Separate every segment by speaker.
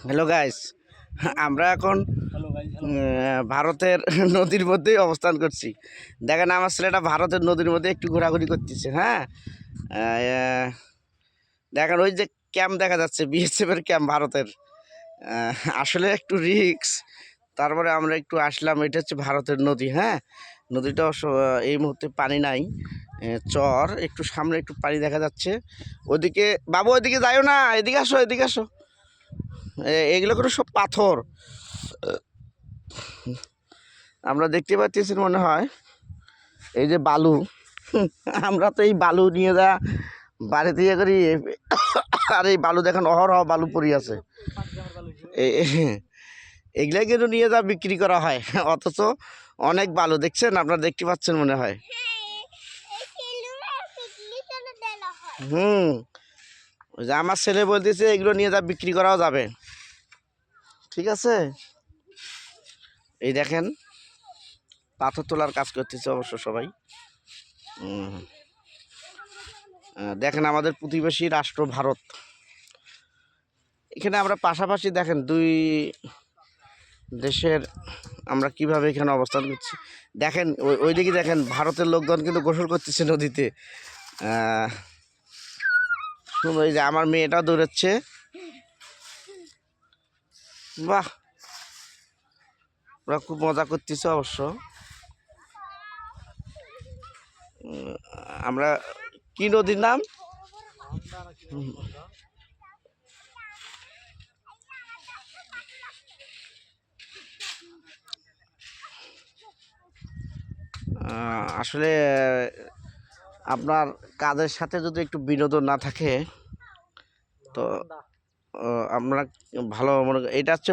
Speaker 1: Hello guys, আমরা এখন ভারতের নদীর মধ্যেই অবস্থান করছি। দেখেন আমার ছেলেটা ভারতের নদীর মধ্যে একটু ঘোরাঘুরি করতেছে। হ্যাঁ, দেখেন ওই যে ক্যাম্প দেখা যাচ্ছে, বিএসএফের ক্যাম্প ভারতের। আসলে একটু রিক্স, তারপরে আমরা একটু আসলাম। এটা হচ্ছে ভারতের নদী। হ্যাঁ, নদীটা এই মুহূর্তে পানি নাই, চর একটু সামনে একটু পানি দেখা যাচ্ছে। ওদিকে বাবু, ওইদিকে যাইও না, এদিকে আসো, এদিকে আসো। এগুলো করে সব পাথর আমরা দেখতে পাচ্ছি মনে হয়। এই যে বালু, আমরা তো এই বালু নিয়ে যা বাড়িতে ইয়ে করি। আর এই বালু দেখেন অহরহ বালু পড়ে আছে। এগুলাই কিন্তু নিয়ে যা বিক্রি করা হয়, অথচ অনেক বালু দেখছেন, আপনারা দেখতে পাচ্ছেন মনে হয়। ওই যে আমার ছেলে বলতেছে এগুলো নিয়ে যা বিক্রি করাও যাবে। ঠিক আছে, এই দেখেন পাথর তোলার কাজ করতেছে অবশ্য সবাই। দেখেন আমাদের প্রতিবেশী রাষ্ট্র ভারত। এখানে আমরা পাশাপাশি দেখেন দুই দেশের আমরা কিভাবে এখানে অবস্থান করছি। দেখেন ওইদিকে দেখেন ভারতের লোকজন কিন্তু গোসল করতেছে নদীতে। এই যে আমার মেয়েটাও দৌড়াচ্ছে। বাহ, ওরা খুব মজা করতেছে অবশ্য। আমরা কি নদীর নাম? আসলে আপনার কাজের সাথে যদি একটু বিনোদন না থাকে তো আমরা ভালো মনে। এটা হচ্ছে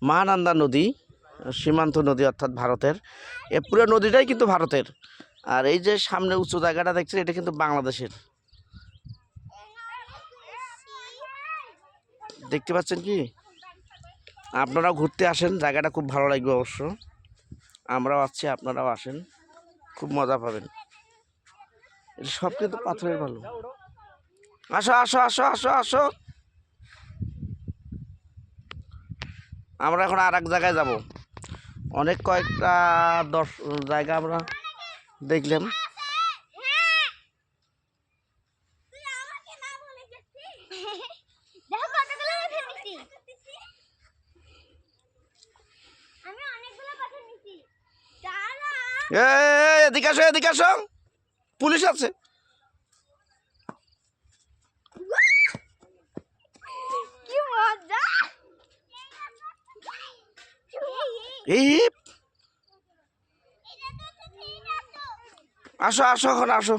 Speaker 1: মহানন্দা নদী, সীমান্ত নদী, অর্থাৎ ভারতের। এ পুরো নদীটাই কিন্তু ভারতের। আর এই যে সামনে উঁচু জায়গাটা দেখছেন, এটা কিন্তু বাংলাদেশের। দেখতে পাচ্ছেন কি? আপনারাও ঘুরতে আসেন, জায়গাটা খুব ভালো লাগবে অবশ্য। আমরাও আছি, আপনারাও আসেন, খুব মজা পাবেন। এটা সব কিন্তু পাথরের ভালো। আসো আসো আসো আসো আসো। আমরা এখন আর এক জায়গায় যাব। অনেক কয়েকটা জায়গা আমরা দেখলাম। এদিকে আসো, এদিকে আসো, পুলিশ আছে। এই আসো আসো, এখন আসো।